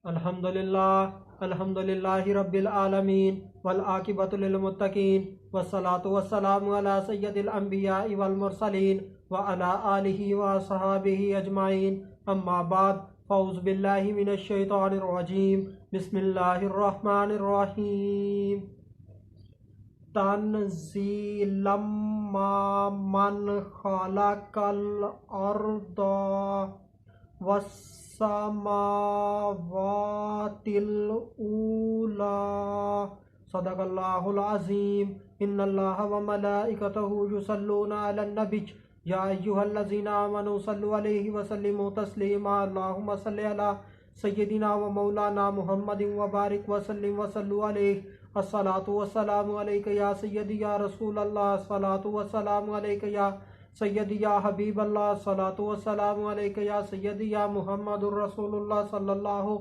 अल्हम्दुलिल्लाहि रब्बिल आलमीन वल आकिबतु लिल मुत्तकीन वस्सलातु वस्सलामु अला सय्यदिल अंबियाइ वल मुरसलीन व अला आलिहि व अस्हाबिहि अजमाइन अम्मा बाद फ़ौज़ बिल्लाहि मिनश शैतानिर रजीम बिस्मिल्लाहिर रहमानिर रहीम तनज़ीलम मन खलक़ल अर्द वस्समावातिल ऊला सदक़ल्लाहुल अज़ीम इन्नल्लाह व मलाइकतहु युसल्लूना अलन नबी या अय्युहल्लज़ीना आमनू सल्लु अलैहि व सल्लिमू तस्लीमा अल्लाहुम्मा सल्लि अला सय्यिदिना व मौलाना मुहम्मदिन व बारिक व सल्लिम व सल्लु अलैहि अस्सलातु वस्सलामु अलैका या सय्यदी या रसूल अल्लाह अस्सलातु वस्सलामु अलैका या सय्यदी या हबीब अल्लाह अस्सलातु वस्सलामु अलैका या सय्यदी या मुहम्मदुर रसूलुल्लाह सल्लल्लाहु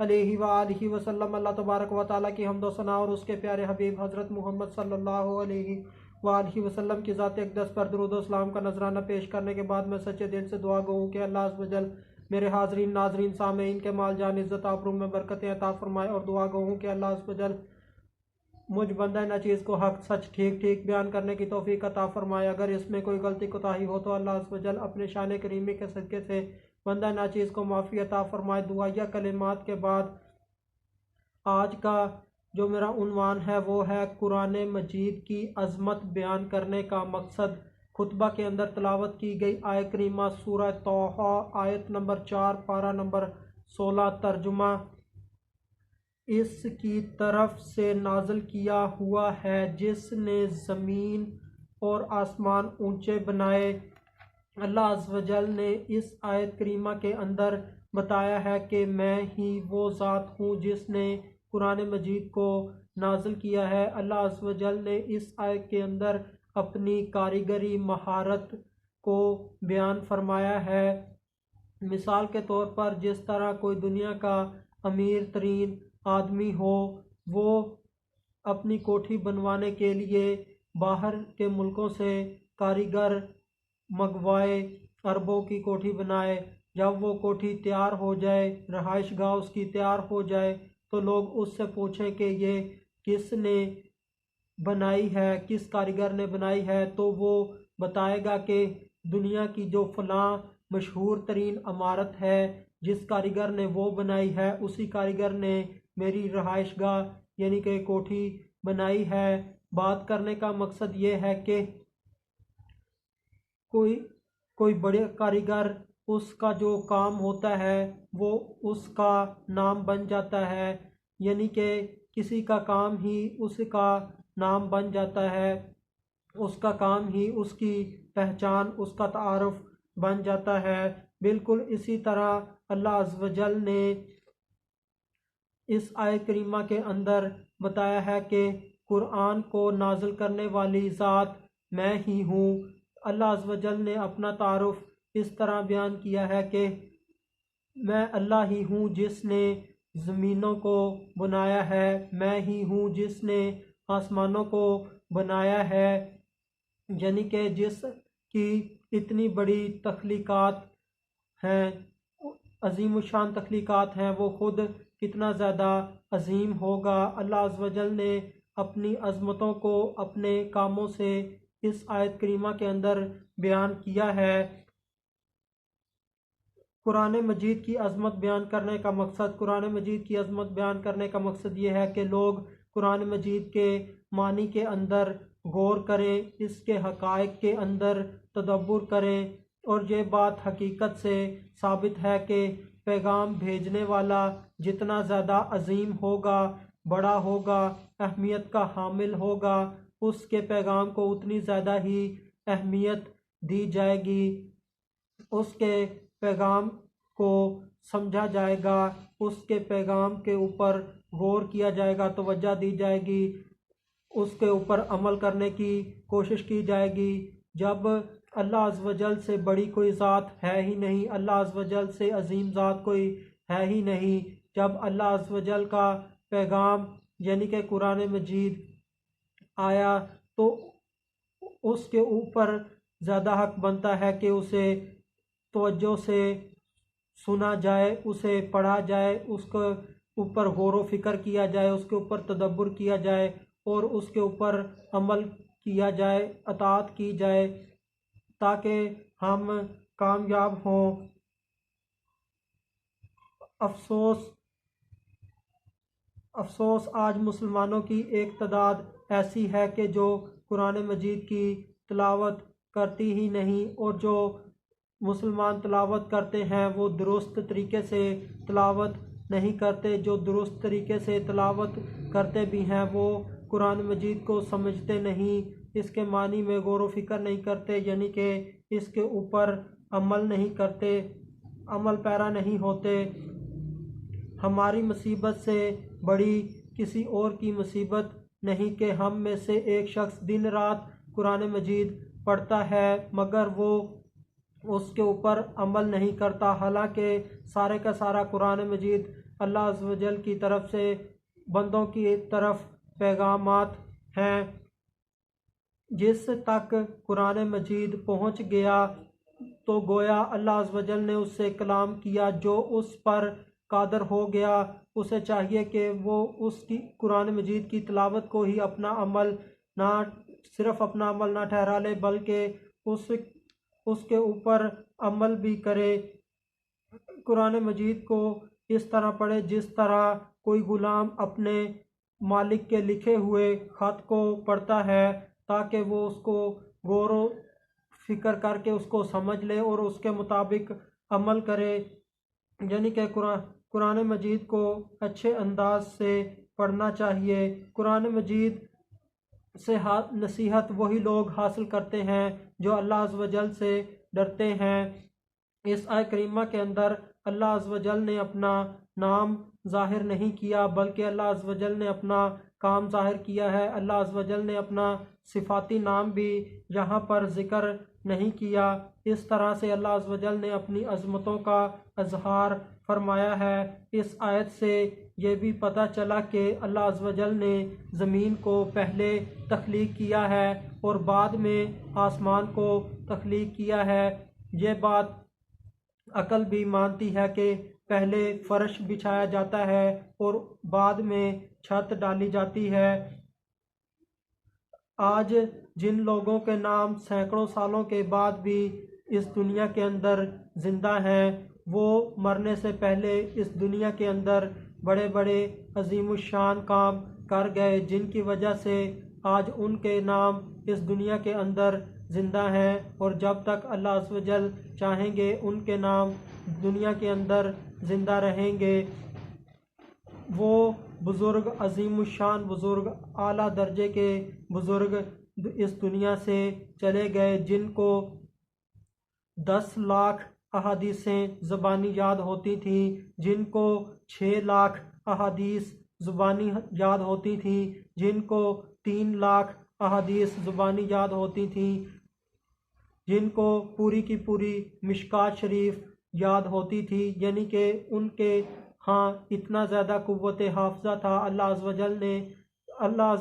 अलैहि व आलिहि वसल्लम। अल्लाह तबारक व तआला की हम्द व सना और उसके प्यारे हबीब हज़रत मोहम्मद सल्लल्लाहु अलैहि व आलिहि वसल्लम की ज़ात अक़दस पर दुरूद व सलाम का नजराना पेश करने के बाद मैं सच्चे दिल से दुआ गो कि अल्लाह अज़्ज़ व जल मेरे हाज़रीन नाज़रीन सामेईन के माल जान इज़्ज़त आबरू में बरकतें अता फरमाए और दुआ गो कि अल्लाह अज़्ज़ व जल मुझ बंदा नाचीज़ को हक सच ठीक ठीक बयान करने की तौफीक अता फरमाए। अगर इसमें कोई गलती कोताही हो तो अल्लाह अज़्ज़ व जल अपने शान करीमी के सदक़े से बंदा नाचीज़ को माफ़ी अता फरमाए। दुआया कलिमात के बाद आज का जो मेरा उन्वान है वो है कुरान मजीद की अज़मत बयान करने का मकसद। खुतबा के अंदर तलावत की गई आयत करीमा सूरह तौहा आयत नंबर 4 पारा नंबर 16 तर्जुमा इसकी तरफ से नाज़िल किया हुआ है जिसने ज़मीन और आसमान ऊंचे बनाए। अल्लाह अज़्ज़ व जल ने इस आयत करीमा के अंदर बताया है कि मैं ही वो ज़ात हूँ जिसने कुरान मजीद को नाज़िल किया है। अल्लाह अज़्ज़ व जल ने इस आयत के अंदर अपनी कारीगरी महारत को बयान फरमाया है। मिसाल के तौर पर जिस तरह कोई दुनिया का अमीर तरीन आदमी हो, वो अपनी कोठी बनवाने के लिए बाहर के मुल्कों से कारीगर मंगवाए, अरबों की कोठी बनाए। जब वो कोठी तैयार हो जाए, रहाइश गाह उसकी तैयार हो जाए, तो लोग उससे पूछें कि ये किसने बनाई है, किस कारीगर ने बनाई है, तो वो बताएगा कि दुनिया की जो फ़लाँ मशहूर तरीन इमारत है जिस कारीगर ने वो बनाई है, उसी कारीगर ने मेरी रहाइश गाह यानी कि कोठी बनाई है। बात करने का मकसद ये है कि कोई कोई बड़े कारीगर, उसका जो काम होता है वो उसका नाम बन जाता है, यानी कि किसी का काम ही उसका नाम बन जाता है, उसका काम ही उसकी पहचान, उसका तारुफ बन जाता है। बिल्कुल इसी तरह अल्लाह अज़्ज़ व जल ने इस आयत करीमा के अंदर बताया है कि कुरान को नाज़िल करने वाली ज़ात मैं ही हूँ। अल्लाह अज़्ज़ व जल ने अपना तारुफ इस तरह बयान किया है कि मैं अल्लाह ही हूँ जिसने ज़मीनों को बनाया है, मैं ही हूँ जिसने आसमानों को बनाया है, यानी कि जिसकी इतनी बड़ी तख्लीक़ात हैं, अज़ीम शान तख्लीक़ात हैं, वो ख़ुद कितना ज़्यादा अज़ीम होगा। अल्लाह अज़्ज़ व जल ने अपनी अज़मतों को अपने कामों से इस आयत करीमा के अंदर बयान किया है। कुरान मजीद की अज़मत बयान करने का मकसद, कुरान मजीद की अज़मत बयान करने का मकसद ये है कि लोग कुरान मजीद के मानी के अंदर गौर करें, इसके हक़ाइक़ के अंदर तदब्बुर करें और ये बात हकीकत से साबित है कि पैगाम भेजने वाला जितना ज़्यादा अज़ीम होगा, बड़ा होगा, अहमियत का हामिल होगा, उसके पैगाम को उतनी ज़्यादा ही अहमियत दी जाएगी, उसके पैगाम को समझा जाएगा, उसके पैगाम के ऊपर गौर किया जाएगा, तवज्जो दी जाएगी, उसके ऊपर अमल करने की कोशिश की जाएगी। जब अल्लाह अज़्ज़ व जल से बड़ी कोई ज़ात है ही नहीं, अल्लाह अज़्ज़ व जल से अज़ीम ज़ात कोई है ही नहीं, जब अल्लाह अज़्ज़ व जल का पैगाम यानी कि कुरान मजीद आया तो उसके ऊपर ज़्यादा हक बनता है कि उसे तवज्जो से सुना जाए, उसे पढ़ा जाए, उसके ऊपर गौर व फिक्र किया जाए, उसके ऊपर तदब्बर किया जाए और उसके ऊपर अमल किया जाए, अताअत की जाए, ताकि हम कामयाब हों। अफसोस आज मुसलमानों की एक तादाद ऐसी है कि जो कुरान मजीद की तिलावत करती ही नहीं, और जो मुसलमान तिलावत करते हैं वो दुरुस्त तरीके से तिलावत नहीं करते। जो दुरुस्त तरीके से तिलावत करते भी हैं वो कुरान मजीद को समझते नहीं, इसके मानी में गौर व फिक्र नहीं करते, यानी कि इसके ऊपर अमल नहीं करते, अमल पैरा नहीं होते। हमारी मुसीबत से बड़ी किसी और की मुसीबत नहीं कि हम में से एक शख्स दिन रात कुरान मजीद पढ़ता है मगर वो उसके ऊपर अमल नहीं करता, हालांकि सारे का सारा कुरान मजीद अल्लाह अज़्ज़ व जल की तरफ से बंदों की तरफ पैगामात हैं। जिस तक कुरान मजीद पहुँच गया तो गोया अल्लाह अज़्ज़ व जल ने उससे कलाम किया। जो उस पर कादर हो गया उसे चाहिए कि वो उसकी कुरान मजीद की तिलावत को ही अपना अमल ना सिर्फ अपना अमल ना ठहरा ले, बल्कि उसके ऊपर अमल भी करे। कुरान मजीद को इस तरह पढ़े जिस तरह कोई गुलाम अपने मालिक के लिखे हुए ख़त को पढ़ता है, ताकि वो उसको गौर व फिक्र करके उसको समझ ले और उसके मुताबिक अमल करे। यानी कि कुरान मजीद को अच्छे अंदाज से पढ़ना चाहिए। कुरान मजीद से नसीहत वही लोग हासिल करते हैं जो अल्लाह अज़्ज़ व जल से डरते हैं। इस आयत करीमा के अंदर अल्लाह अज़्ज़ व जल ने अपना नाम ज़ाहिर नहीं किया, बल्कि अल्लाह अज़्ज़ व जल ने अपना काम ज़ाहिर किया है। अल्लाह अज़्ज़ व जल ने अपना सिफाती नाम भी यहाँ पर ज़िक्र नहीं किया। इस तरह से अल्लाह अज़्ज़ व जल ने अपनी अज़मतों का इज़हार फरमाया है। इस आयत से ये भी पता चला कि अल्लाह अज़्ज़ व जल ने ज़मीन को पहले तख्लीक किया है और बाद में आसमान को तख्लीक किया है। ये बात अकल भी मानती है कि पहले फ़र्श बिछाया जाता है और बाद में छत डाली जाती है। आज जिन लोगों के नाम सैकड़ों सालों के बाद भी इस दुनिया के अंदर ज़िंदा हैं, वो मरने से पहले इस दुनिया के अंदर बड़े बड़े अजीमुशान काम कर गए, जिनकी वजह से आज उनके नाम इस दुनिया के अंदर ज़िंदा हैं, और जब तक अल्लाह अज़्ज़ व जल चाहेंगे उनके नाम दुनिया के अंदर ज़िंदा रहेंगे। वो बुज़ुर्ग अजीमुशान बुज़ुर्ग आला दर्जे के बुज़ुर्ग इस दुनिया से चले गए, जिनको 10 लाख अहादीसें ज़बानी याद होती थी, जिनको 6 लाख अहादीस ज़ुबानी याद होती थी, जिनको 3 लाख अहादीस ज़ुबानी याद होती थी, जिनको पूरी की पूरी मिशकात शरीफ याद होती थी। यानी कि उनके हाँ इतना ज़्यादा कुव्वत हाफ़ज़ा था, अल्लाह अज़्ज़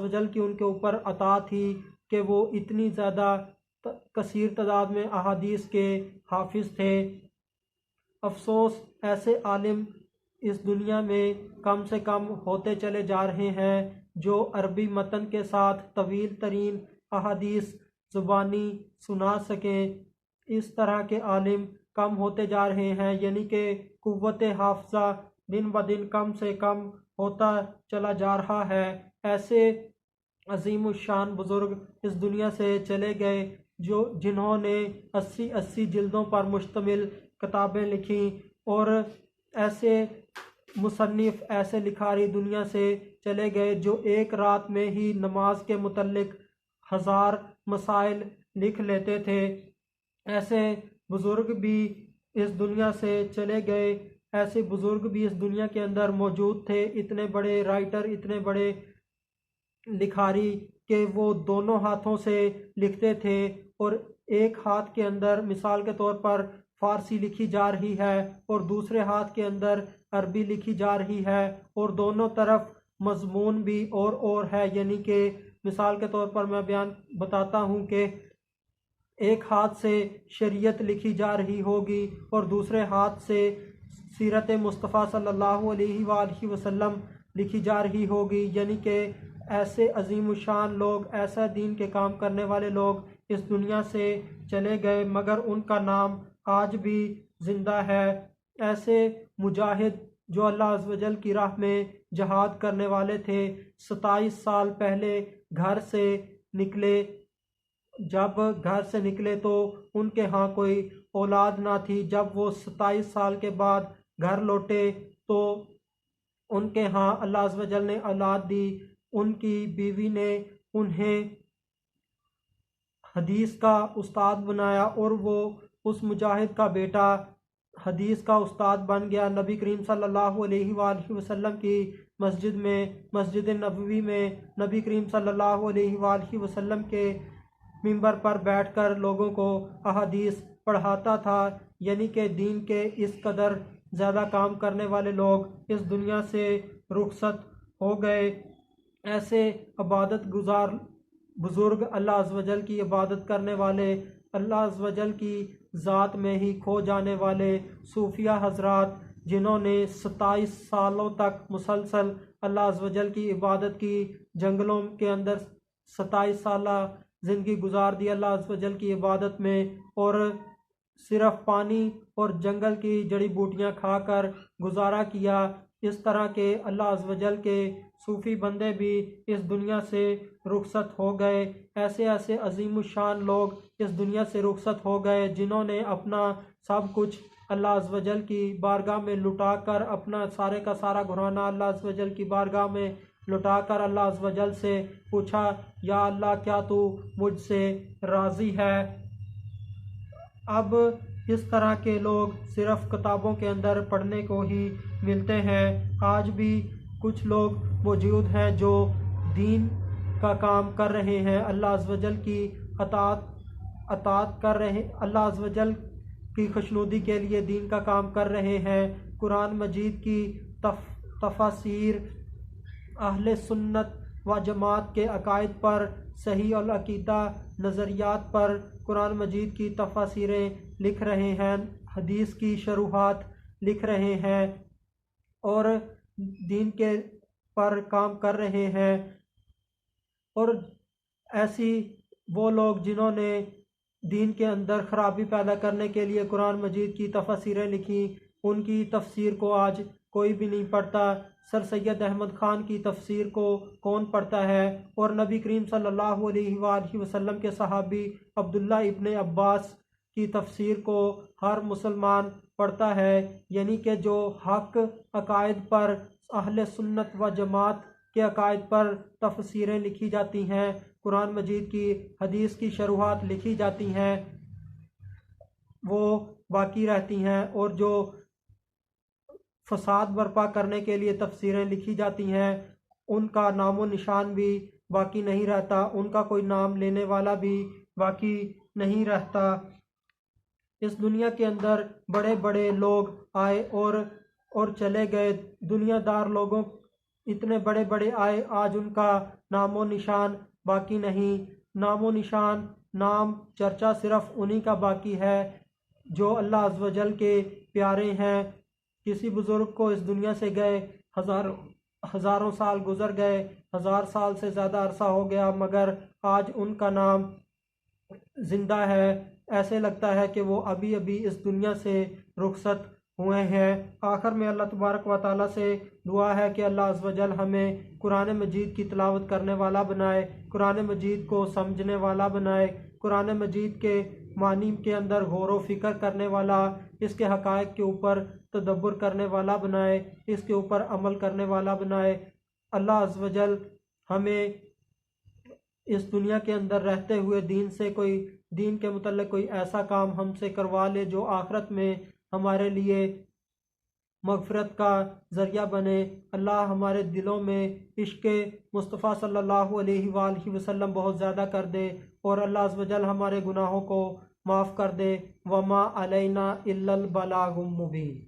व जल की उनके ऊपर अता थी कि वो इतनी ज़्यादा कसीर तादाद में अहादीस के हाफिज़ थे। अफसोस ऐसे आलिम इस दुनिया में कम से कम होते चले जा रहे हैं जो अरबी मतन के साथ तवील तरीन अहादीस ज़ुबानी सुना सकें। इस तरह के आलिम कम होते जा रहे हैं, यानी कि कुव्वत हाफ़ज़ा दिन ब दिन कम से कम होता चला जा रहा है। ऐसे अजीमुशान बुज़ुर्ग इस दुनिया से चले गए जिन्होंने 80 जिल्दों पर मुश्तमिल किताबें लिखी, और ऐसे मुसन्निफ़ ऐसे लिखारी दुनिया से चले गए जो एक रात में ही नमाज के मुतल्लिक 1000 मसाइल लिख लेते थे। ऐसे बुज़ुर्ग भी इस दुनिया से चले गए। ऐसे बुज़ुर्ग भी इस दुनिया के अंदर मौजूद थे, इतने बड़े राइटर, इतने बड़े लिखारी के वो दोनों हाथों से लिखते थे, और एक हाथ के अंदर मिसाल के तौर पर फ़ारसी लिखी जा रही है और दूसरे हाथ के अंदर अरबी लिखी जा रही है, और दोनों तरफ मज़मून भी और है। यानी कि मिसाल के तौर पर मैं बयान बताता हूँ कि एक हाथ से शरीयत लिखी जा रही होगी और दूसरे हाथ से सीरत मुस्तफ़ा सल्लल्लाहु अलैहि वसल्लम लिखी जा रही होगी, यानी कि ऐसे अजीम शान लोग, ऐसा दीन के काम करने वाले लोग इस दुनिया से चले गए मगर उनका नाम आज भी जिंदा है। ऐसे मुजाहिद जो अल्लाह अज़्ज़ व जल की राह में जहाद करने वाले थे, 27 साल पहले घर से निकले। जब घर से निकले तो उनके यहाँ कोई औलाद ना थी। जब वो 27 साल के बाद घर लौटे तो उनके यहाँ अल्लाह अज़्ज़ व जल ने औलाद दी। उनकी बीवी ने उन्हें हदीस का उस्ताद बनाया और वो उस मुजाहिद का बेटा हदीस का उस्ताद बन गया। नबी करीम सल्लल्लाहु अलैहि वसल्लम की मस्जिद में, मस्जिद नबवी में नबी करीम सल्लल्लाहु अलैहि वसल्लम के मिंबर पर बैठकर लोगों को अहादीस पढ़ाता था। यानी कि दीन के इस कदर ज़्यादा काम करने वाले लोग इस दुनिया से रुखसत हो गए। ऐसे इबादत गुजार बुज़ुर्ग, अल्लाह अज़्ज़ व जल की इबादत करने वाले, अल्लाह अज़्ज़ व जल की ज़ात में ही खो जाने वाले सूफिया हजरात, जिन्होंने 27 सालों तक मुसलसल अल्लाह अज़्ज़ व जल की इबादत की, जंगलों के अंदर 27 साल ज़िंदगी गुजार दी अल्लाह अज़्ज़ व जल की इबादत में, और सिर्फ पानी और जंगल की जड़ी बूटियाँ खाकर गुजारा किया। इस तरह के अल्लाह अज़्ज़ व जल के सूफ़ी बंदे भी इस दुनिया से रुखसत हो गए। ऐसे ऐसे अजीम शान लोग इस दुनिया से रुखसत हो गए जिन्होंने अपना सब कुछ अल्लाह अज़्ज़ व जल की बारगाह में लुटा कर, अपना सारे का सारा घराना अल्लाह अज़्ज़ व जल की बारगाह में लुटा कर अल्लाह अज़्ज़ व जल से पूछा, या अल्लाह क्या तू मुझसे राज़ी है। अब इस तरह के लोग सिर्फ किताबों के अंदर पढ़ने को ही मिलते हैं। आज भी कुछ लोग मौजूद हैं जो दीन का काम कर रहे हैं, अल्लाह अज़्ज़ व जल की अतात कर रहे, अल्लाह अज़्ज़ व जल की खुशनुदी के लिए दीन का काम कर रहे हैं। कुरान मजीद की तफसीर, अहले सुन्नत व जमात के अकायद पर, सही और अकीदा नज़रियात पर कुरान मजीद की तफसीरें लिख रहे हैं, हदीस की शरूहात लिख रहे हैं और दीन के पर काम कर रहे हैं। और ऐसी वो लोग जिन्होंने दीन के अंदर ख़राबी पैदा करने के लिए कुरान मजीद की तफसीरें लिखी, उनकी तफसीर को आज कोई भी नहीं पढ़ता। सर सैयद अहमद ख़ान की तफसीर को कौन पढ़ता है? और नबी करीम सल्लल्लाहु अलैहि वसल्लम के सहाबी अब्दुल्ला इब्ने अब्बास की तफसीर को हर मुसलमान पढ़ता है। यानी कि जो हक अकायद पर, अहले सुन्नत व जमात के अकायद पर तफसीरें लिखी जाती हैं, कुरान मजीद की हदीस की शरूहात लिखी जाती हैं, वो बाकी रहती हैं। और जो फसाद बर्पा करने के लिए तफसीरें लिखी जाती हैं, उनका नामो निशान भी बाकी नहीं रहता, उनका कोई नाम लेने वाला भी बाकी नहीं रहता। इस दुनिया के अंदर बड़े बड़े लोग आए और चले गए। दुनियादार लोगों इतने बड़े बड़े आए, आज उनका नामो निशान बाकी नहीं। नामो निशान, नाम चर्चा सिर्फ उन्हीं का बाकी है जो अल्लाह अज़्ज़ व जल के प्यारे हैं। किसी बुज़ुर्ग को इस दुनिया से गए हज़ारों साल गुज़र गए, 1000 साल से ज़्यादा अरसा हो गया, मगर आज उनका नाम ज़िंदा है। ऐसे लगता है कि वो अभी अभी इस दुनिया से रुखसत हुए हैं। आखिर में अल्लाह तबारक व तआला से दुआ है कि अल्लाह अज़्ज़ व जल हमें कुरान मजीद की तिलावत करने वाला बनाए, कुरान मजीद को समझने वाला बनाए, कुरान मजीद के मानी के अंदर गौर व फिक्र करने वाला, इसके हक़ाइक़ के ऊपर तदब्बुर करने वाला बनाए, इसके ऊपर अमल करने वाला बनाए। अल्लाह अज़्ज़ व जल हमें इस दुनिया के अंदर रहते हुए दीन के मुतल्लिक़ कोई ऐसा काम हमसे करवा ले जो आखिरत में हमारे लिए मग़फ़िरत का ज़रिया बने। अल्लाह हमारे दिलों में इश्क़ मुस्तफ़ा सल्लल्लाहु अलैहि वसल्लम बहुत ज़्यादा कर दे और अल्लाह अज़्ज़ व जल हमारे गुनाहों को माफ़ कर दे। वमा अलैना इल्लल बलागुम मुबीन।